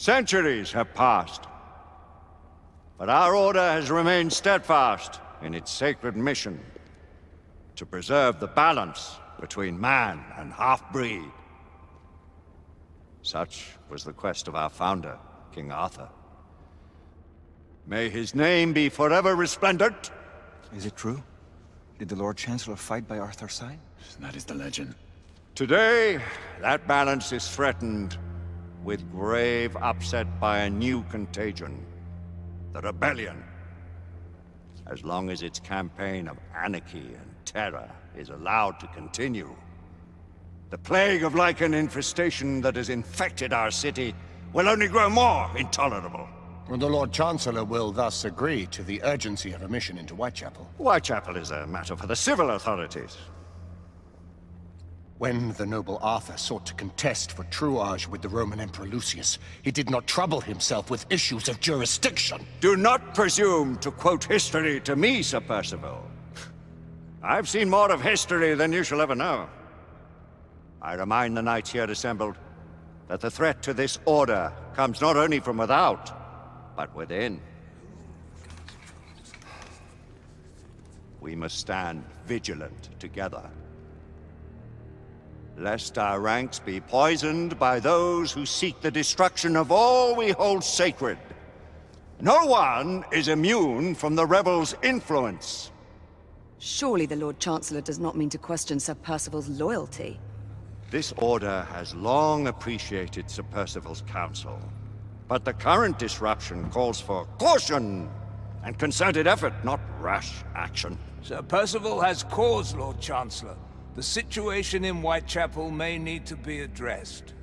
Centuries have passed, but our order has remained steadfast in its sacred mission to preserve the balance between man and half-breed. Such was the quest of our founder, King Arthur. May his name be forever resplendent. Is it true? Did the Lord Chancellor fight by Arthur's side? That is the legend. Today, that balance is threatened with grave upset by a new contagion, the rebellion. As long as its campaign of anarchy and terror is allowed to continue, the plague of lichen infestation that has infected our city will only grow more intolerable. Well, the Lord Chancellor will thus agree to the urgency of a mission into Whitechapel. Whitechapel is a matter for the civil authorities. When the noble Arthur sought to contest for truage with the Roman Emperor Lucius, he did not trouble himself with issues of jurisdiction. Do not presume to quote history to me, Sir Percival. I've seen more of history than you shall ever know. I remind the knights here assembled that the threat to this order comes not only from without, but within. We must stand vigilant together, lest our ranks be poisoned by those who seek the destruction of all we hold sacred. No one is immune from the rebels' influence. Surely the Lord Chancellor does not mean to question Sir Percival's loyalty. This order has long appreciated Sir Percival's counsel, but the current disruption calls for caution and concerted effort, not rash action. Sir Percival has cause, Lord Chancellor. The situation in Whitechapel may need to be addressed.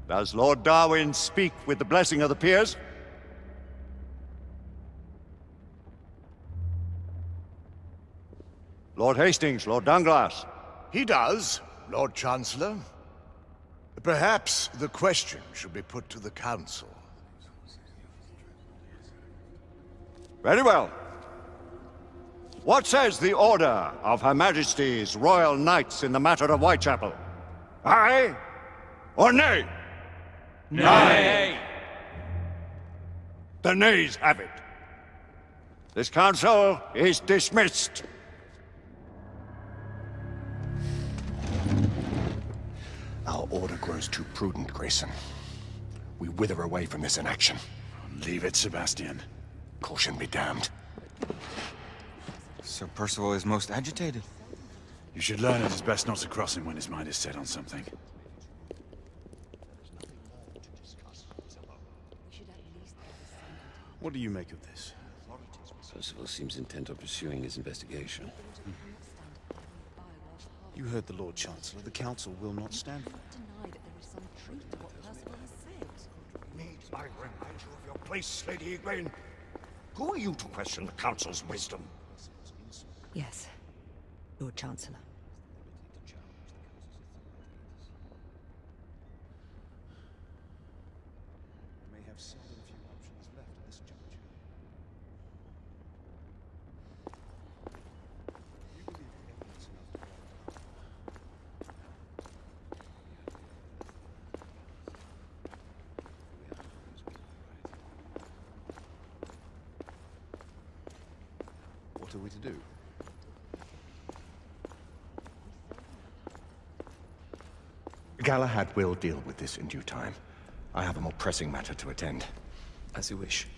Does Lord Darwin speak with the blessing of the peers? Lord Hastings, Lord Dunglass. He does, Lord Chancellor. Perhaps the question should be put to the Council. Very well. What says the Order of Her Majesty's Royal Knights in the matter of Whitechapel? Aye or nay? Nay! The nays have it. This council is dismissed. Our order grows too prudent, Grayson. We wither away from this inaction. Leave it, Sebastian. Caution be damned. Sir Percival is most agitated. You should learn it is best not to cross him when his mind is set on something. What do you make of this? Percival seems intent on pursuing his investigation. You heard the Lord Chancellor. The Council will not stand for it. Need I remind you of your place, Lady Egwene? Who are you to question the Council's wisdom? Yes, Lord Chancellor. We may have seldom few options left at this juncture. You believe evidence enough to go. What are we to do? Galahad will deal with this in due time. I have a more pressing matter to attend. As you wish.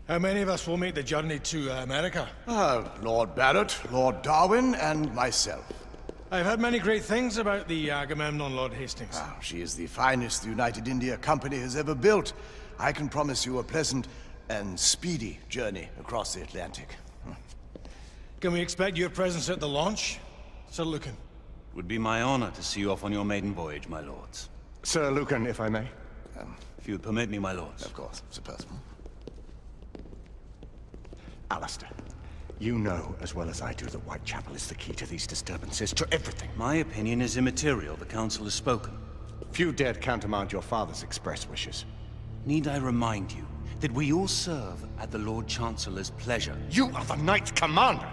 How many of us will make the journey to America? Lord Barrett, Lord Darwin, and myself. I've heard many great things about the Agamemnon, Lord Hastings. She is the finest the United India Company has ever built. I can promise you a pleasant and speedy journey across the Atlantic. Can we expect your presence at the launch, Sir Lucan? It would be my honor to see you off on your maiden voyage, my lords. Sir Lucan, if I may. If you would permit me, my lords. Of course, Sir Percival. Alistair, you know as well as I do that Whitechapel is the key to these disturbances, to everything. My opinion is immaterial. The Council has spoken. Few dared countermand your father's express wishes. Need I remind you that we all serve at the Lord Chancellor's pleasure? You are the Knight Commander!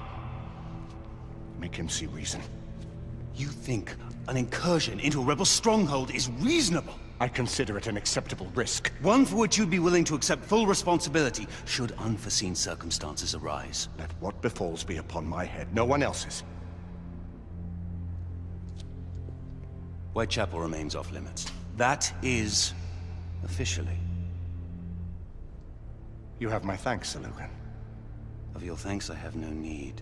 Make him see reason. You think an incursion into a rebel stronghold is reasonable. I consider it an acceptable risk. One for which you'd be willing to accept full responsibility should unforeseen circumstances arise. Let what befalls be upon my head, no one else's. Whitechapel remains off limits. That is... officially. You have my thanks, Sir Lucan. Of your thanks I have no need.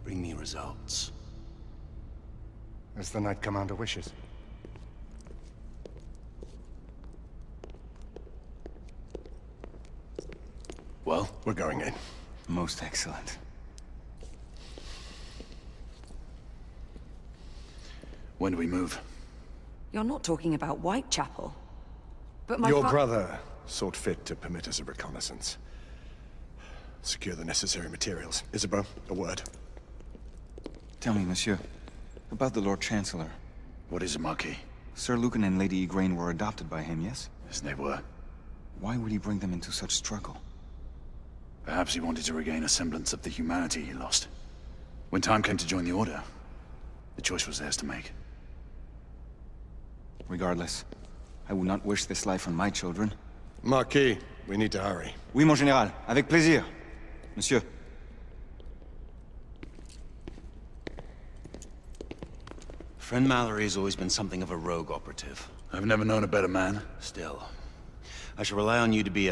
Bring me results. As the Knight Commander wishes. Well, we're going in. Most excellent. When do we move? You're not talking about Whitechapel. But my Your brother sought fit to permit us a reconnaissance. Secure the necessary materials. Isabeau, a word. Tell me, monsieur, about the Lord Chancellor. What is it, Marquis? Sir Lucan and Lady Igraine were adopted by him, yes? Yes, they were. Why would he bring them into such struggle? Perhaps he wanted to regain a semblance of the humanity he lost. When time came to join the Order, the choice was theirs to make. Regardless, I would not wish this life on my children. Marquis, we need to hurry. Oui, mon général. Avec plaisir. Monsieur. Friend Mallory has always been something of a rogue operative. I've never known a better man. Still, I shall rely on you to be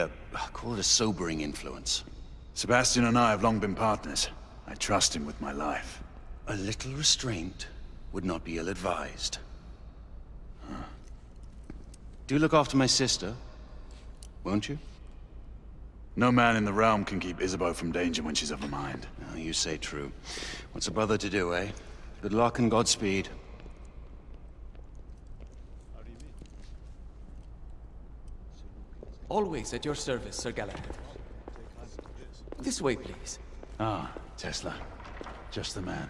call it a sobering influence. Sebastian and I have long been partners. I trust him with my life. A little restraint would not be ill-advised. Do look after my sister, won't you? No man in the realm can keep Isabeau from danger when she's of a mind. Oh, you say true. What's a brother to do, eh? Good luck and Godspeed. Always at your service, Sir Galahad. This way, please. Ah, Tesla. Just the man.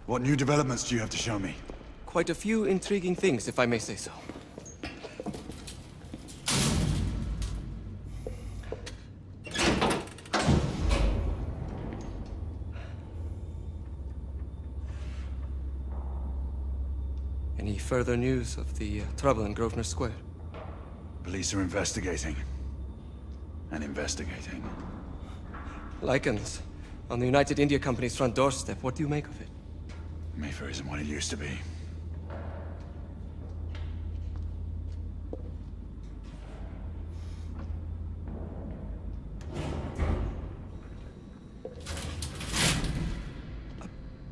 What new developments do you have to show me? Quite a few intriguing things, if I may say so. Any further news of the trouble in Grosvenor Square? Police are investigating. And investigating. Lycans, on the United India Company's front doorstep. What do you make of it? Mayfair isn't what it used to be.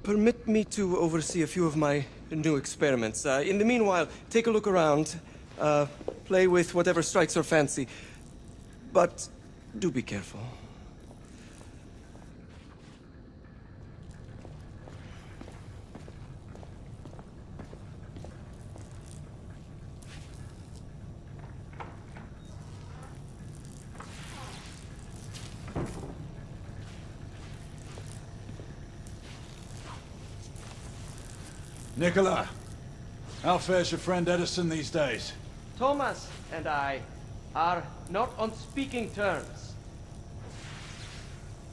Permit me to oversee a few of my new experiments. In the meanwhile, take a look around. Play with whatever strikes your fancy. But do be careful. Nicola, how fares your friend Edison these days? Thomas and I are not on speaking terms.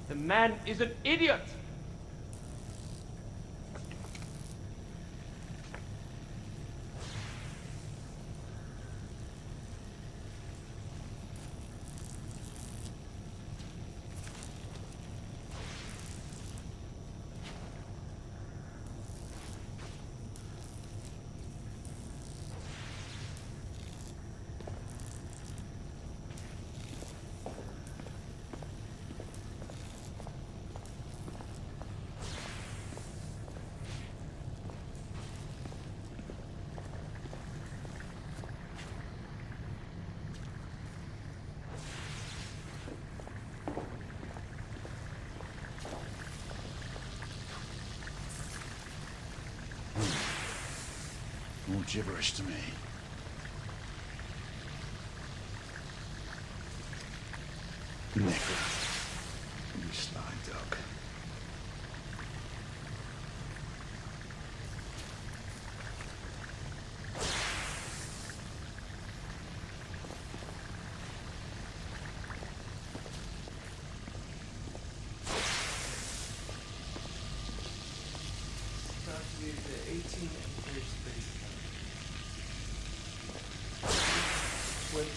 The man is an idiot! All gibberish to me. Nicola, you sly dog.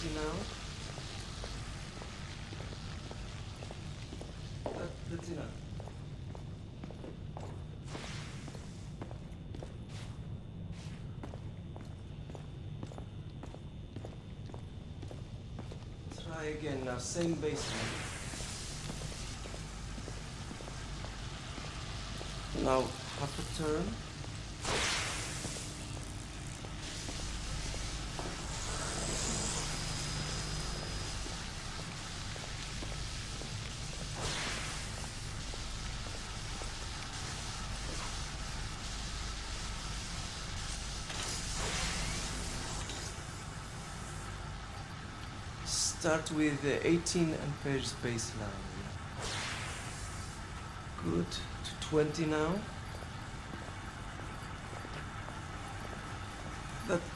20 now. That's enough. Try again now, same baseline. Now, half a turn. Start with 18 amperes baseline. Good. To 20 now.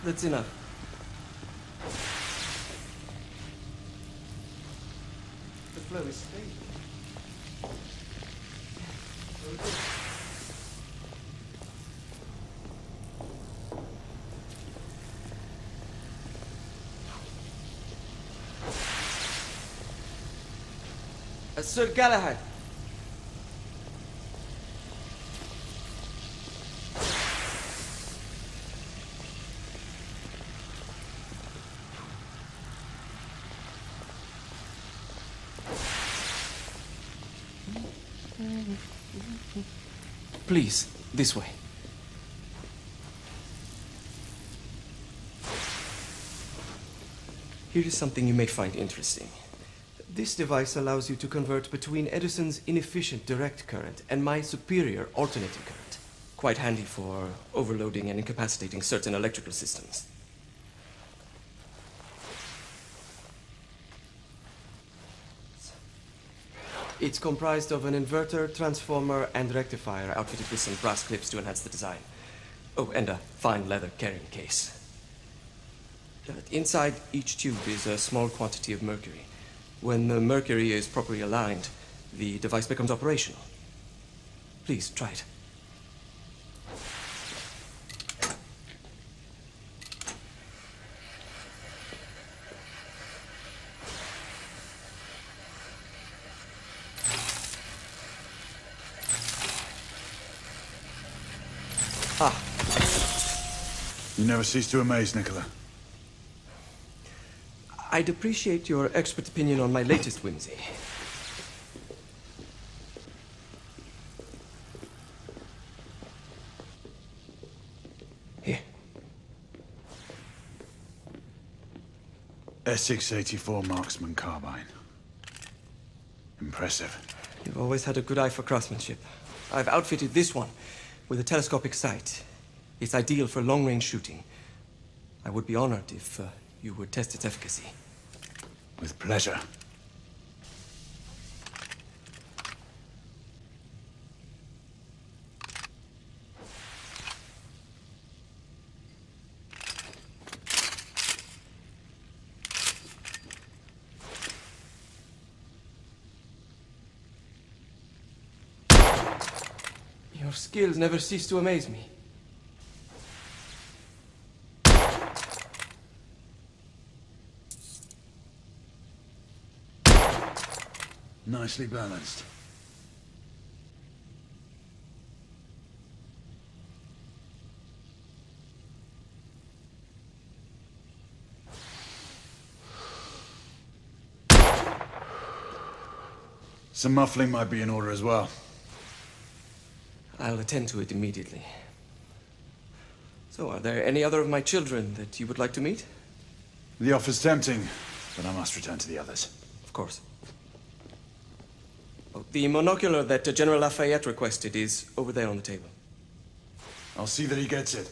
That's enough. The flow is stable. Very good. Sir Galahad. Please, this way. Here is something you may find interesting. This device allows you to convert between Edison's inefficient direct current and my superior alternating current. Quite handy for overloading and incapacitating certain electrical systems. It's comprised of an inverter, transformer, and rectifier outfitted with some brass clips to enhance the design. Oh, and a fine leather carrying case. Inside each tube is a small quantity of mercury. When the mercury is properly aligned, the device becomes operational. Please, try it. Ah. You never cease to amaze, Nicola. I'd appreciate your expert opinion on my latest whimsy. Here. S684 Marksman Carbine. Impressive. You've always had a good eye for craftsmanship. I've outfitted this one with a telescopic sight. It's ideal for long-range shooting. I would be honored if you would test its efficacy. With pleasure. Your skills never cease to amaze me. Nicely balanced. Some muffling might be in order as well. I'll attend to it immediately. So, are there any other of my children that you would like to meet? The offer's tempting, but I must return to the others. Of course. Oh, the monocular that General Lafayette requested is over there on the table. I'll see that he gets it.